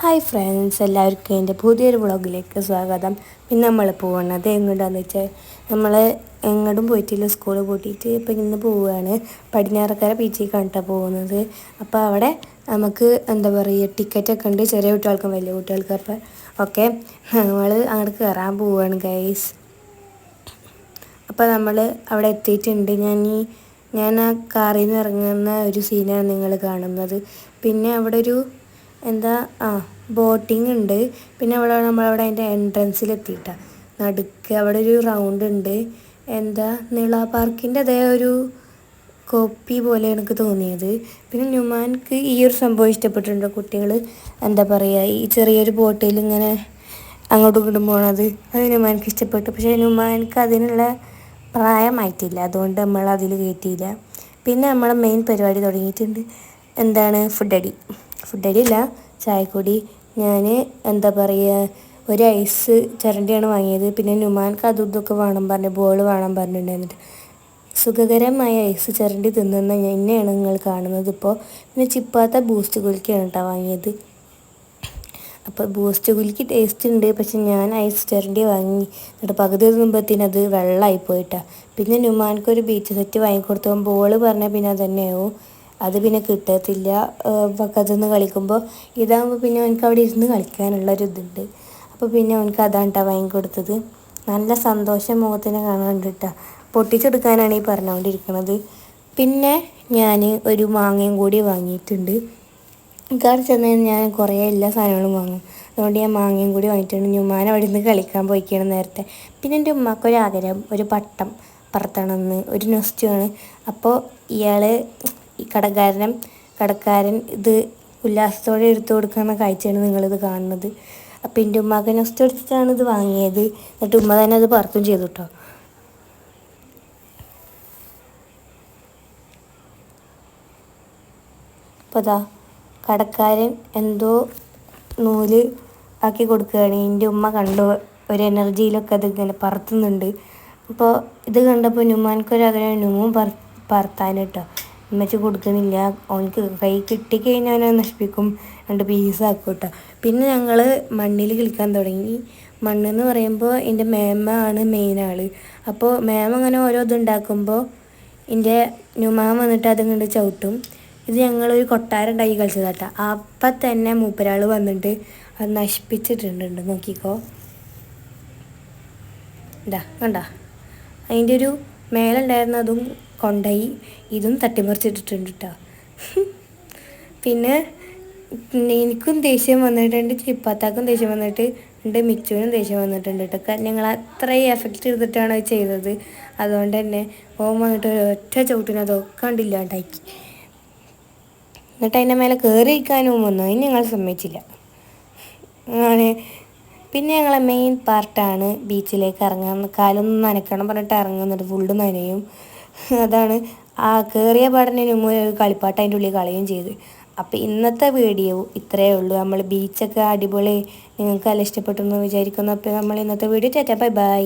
Hi friends, എല്ലാവർക്കും എൻ്റെ പുതിയൊരു വ്ളോഗിലേക്ക് സ്വാഗതം. പിന്നെ നമ്മൾ പോകുന്നത് എങ്ങോട്ടാണെന്ന് വെച്ചാൽ നമ്മൾ എങ്ങോട്ടും പോയിട്ടില്ല, സ്കൂൾ പൂട്ടിയിട്ട് ഇപ്പം ഇന്ന് പോവുകയാണ്. പടിഞ്ഞാറക്കര ബീച്ചിലേക്കാണ് കേട്ടോ പോകുന്നത്. അപ്പോൾ അവിടെ നമുക്ക് എന്താ പറയുക, ടിക്കറ്റൊക്കെ ഉണ്ട്, ചെറിയ കുട്ടികൾക്കും വലിയ കുട്ടികൾക്കും. അപ്പം ഓക്കെ, നമ്മൾ അങ്ങോട്ട് കയറാൻ പോവുകയാണ് ഗൈസ്. അപ്പോൾ നമ്മൾ അവിടെ എത്തിയിട്ടുണ്ട്. ഞാൻ ആ കാറിൽ നിന്ന് ഇറങ്ങുന്ന ഒരു സീനാണ് നിങ്ങൾ കാണുന്നത്. പിന്നെ അവിടെ ഒരു ബോട്ടിംഗ് ഉണ്ട്. പിന്നെ നമ്മളവിടെ അതിൻ്റെ എൻട്രൻസിലെത്തിയിട്ടാണ് നടുക്ക് അവിടെ ഒരു റൗണ്ട് ഉണ്ട്. നീള പാർക്കിൻ്റെ അതേ ഒരു കോപ്പി പോലെ എനിക്ക് തോന്നിയത്. പിന്നെ നുമാൻക്ക് ഈ ഒരു സംഭവം ഇഷ്ടപ്പെട്ടിട്ടുണ്ട്. കുട്ടികൾ എന്താ പറയുക, ഈ ചെറിയൊരു ബോട്ടിൽ ഇങ്ങനെ അങ്ങോട്ടും ഇങ്ങോട്ടും പോണത്, അത് നുമാൻക്ക് ഇഷ്ടപ്പെട്ടു. പക്ഷേ നുമാൻക്ക് അതിനുള്ള പ്രായമായിട്ടില്ല, അതുകൊണ്ട് നമ്മൾ അതിൽ കയറ്റിയില്ല. പിന്നെ നമ്മളെ മെയിൻ പരിപാടി തുടങ്ങിയിട്ടുണ്ട്. ഫുഡടി അല്ല, ചായപ്പൊടി. ഞാൻ എന്താ പറയുക, ഒരു ഐസ് ചരണ്ടിയാണ് വാങ്ങിയത്. പിന്നെ നുമാൻക്ക് അതും ഇതൊക്കെ വേണം പറഞ്ഞു, ബോൾ വേണം പറഞ്ഞിട്ടുണ്ടായിരുന്നിട്ട് സുഖകരമായ ഐസ് ചരണ്ടി തിന്നുന്ന എന്നെയാണ് നിങ്ങൾ കാണുന്നത് ഇപ്പോൾ. പിന്നെ ചിപ്പാത്ത ബൂസ്റ്റ് കുലുക്കിയാണ് കേട്ടോ വാങ്ങിയത്. അപ്പോൾ ബൂസ്റ്റ് കുലുക്കി ടേസ്റ്റ് ഉണ്ട്, പക്ഷെ ഞാൻ ഐസ് ചരണ്ടി വാങ്ങി. എന്നിട്ട് പകുതി തിന്നുമ്പോഴത്തേനത് വെള്ളമായി പോയിട്ടാണ്. പിന്നെ നുമാൻക്കൊരു ബീച്ച് സെറ്റ് വാങ്ങിക്കൊടുത്തപ്പോൾ ബോൾ പറഞ്ഞാൽ പിന്നെ അത് തന്നെയാവും, അത് പിന്നെ കിട്ടത്തില്ല പക്കത്തുനിന്ന് കളിക്കുമ്പോൾ. ഇതാകുമ്പോൾ പിന്നെ അവനക്ക് അവിടെ ഇരുന്ന് കളിക്കാനുള്ളൊരിതുണ്ട്. അപ്പോൾ പിന്നെ അവനക്ക് അതാണ് കേട്ടോ വാങ്ങിക്കൊടുത്തത്. നല്ല സന്തോഷം മുഖത്തിനെ കാണാണ്ട് കേട്ടോ. പൊട്ടിച്ചെടുക്കാനാണ് ഈ പറഞ്ഞുകൊണ്ടിരിക്കുന്നത്. പിന്നെ ഞാൻ ഒരു മാങ്ങയും കൂടി വാങ്ങിയിട്ടുണ്ട്. കാർ ചെന്ന് ഞാൻ കുറേ എല്ലാ സാധനങ്ങളും വാങ്ങും, അതുകൊണ്ട് ഞാൻ മാങ്ങയും കൂടി വാങ്ങിയിട്ടുണ്ട്. നുമാൻ അവിടെ നിന്ന് കളിക്കാൻ പോയിക്കാണ് നേരത്തെ. പിന്നെ എൻ്റെ ഉമ്മാക്കൊരാഗ്രഹം, ഒരു പട്ടം പറത്തണമെന്ന്, ഒരു നൊസ്റ്റുമാണ്. അപ്പോൾ ഈ കടക്കാരൻ ഇത് ഉല്ലാസത്തോടെ എടുത്തു കൊടുക്കുന്ന കാഴ്ചയാണ് നിങ്ങളിത് കാണുന്നത്. അപ്പോൾ എൻ്റെ ഉമ്മാക്ക് നൊസ്റ്റ് എടുത്തിട്ടാണ് ഇത് വാങ്ങിയത്. എന്നിട്ട് ഉമ്മ തന്നെ അത് പറത്തും ചെയ്തു കേട്ടോ. അപ്പോൾ അതാ കടക്കാരൻ എന്തോ നൂല് ആക്കി കൊടുക്കുകയാണ്. എൻ്റെ ഉമ്മ കണ്ടു, ഒരു എനർജിയിലൊക്കെ അത് ഇങ്ങനെ പറത്തുന്നുണ്ട്. അപ്പോൾ ഇത് കണ്ടപ്പോൾ നുമാൻക്കൊരാഗ്രഹം, നുമും പറത്താൻ കേട്ടോ. ഉമ്മച്ച് കൊടുക്കണില്ല, അവനക്ക് കൈ കിട്ടിക്കഴിഞ്ഞാൽ അവനെ നശിപ്പിക്കും, 2 പീസാക്കും കേട്ടോ. പിന്നെ ഞങ്ങൾ മണ്ണിൽ കളിക്കാൻ തുടങ്ങി. മണ്ണെന്ന് പറയുമ്പോൾ എൻ്റെ മേമ ആണ് മെയിൻ ആൾ. അപ്പോൾ മേമ അങ്ങനെ ഓരോ ഇതുണ്ടാക്കുമ്പോൾ എൻ്റെ നുമാൻ വന്നിട്ട് അതും കണ്ട് ചവിട്ടും. ഇത് ഞങ്ങളൊരു കൊട്ടാരം ഉണ്ടാക്കി കളിച്ചതാട്ടോ. അപ്പം തന്നെ മൂപ്പരാൾ വന്നിട്ട് അത് നശിപ്പിച്ചിട്ടുണ്ട്. നോക്കിക്കോ, കണ്ട അതിൻ്റെ ഒരു മേലുണ്ടായിരുന്നതും കൊണ്ടുപോയി ഇതും തട്ടിമറിച്ചിട്ടിട്ടുണ്ട് കേട്ടോ. പിന്നെ എനിക്കും ദേഷ്യം വന്നിട്ടുണ്ട്, ചിപ്പാത്താക്കും ദേഷ്യം വന്നിട്ടുണ്ട്, മിച്ചുവിനും ദേഷ്യം വന്നിട്ടുണ്ട് കേട്ടോ. കാരണം ഞങ്ങൾ അത്രയും എഫക്റ്റ് ചെയ്തിട്ടാണ് അത് ചെയ്തത്. അതുകൊണ്ട് തന്നെ ഓൻ വന്നിട്ട് ഒറ്റ ചവിട്ടിന് അതൊക്കെ കണ്ടില്ലാണ്ടാക്കി. എന്നിട്ട് അതിൻ്റെ മേലെ കയറിയിരിക്കാനും വന്നു, അതിന് ഞങ്ങൾ സമ്മതിച്ചില്ല. പിന്നെ ഞങ്ങളെ മെയിൻ പാർട്ടാണ് ബീച്ചിലേക്ക് ഇറങ്ങാൻ. കാലൊന്നും നനയ്ക്കണം പറഞ്ഞിട്ട് ഇറങ്ങുന്നുണ്ട്, ഫുള്ള് നനയും. അതാണ് ആ കയറിയ പാടനെ കളിപ്പാട്ട് അതിൻ്റെ ഉള്ളിൽ കളയുകയും ചെയ്ത്. അപ്പോൾ ഇന്നത്തെ വീഡിയോ ഇത്രയേ ഉള്ളൂ. നമ്മൾ ബീച്ചൊക്കെ അടിപൊളി, നിങ്ങൾക്ക് നല്ല ഇഷ്ടപ്പെട്ടു എന്ന് വിചാരിക്കുന്നു. അപ്പോൾ നമ്മൾ ഇന്നത്തെ വീഡിയോ ബൈ ബൈ.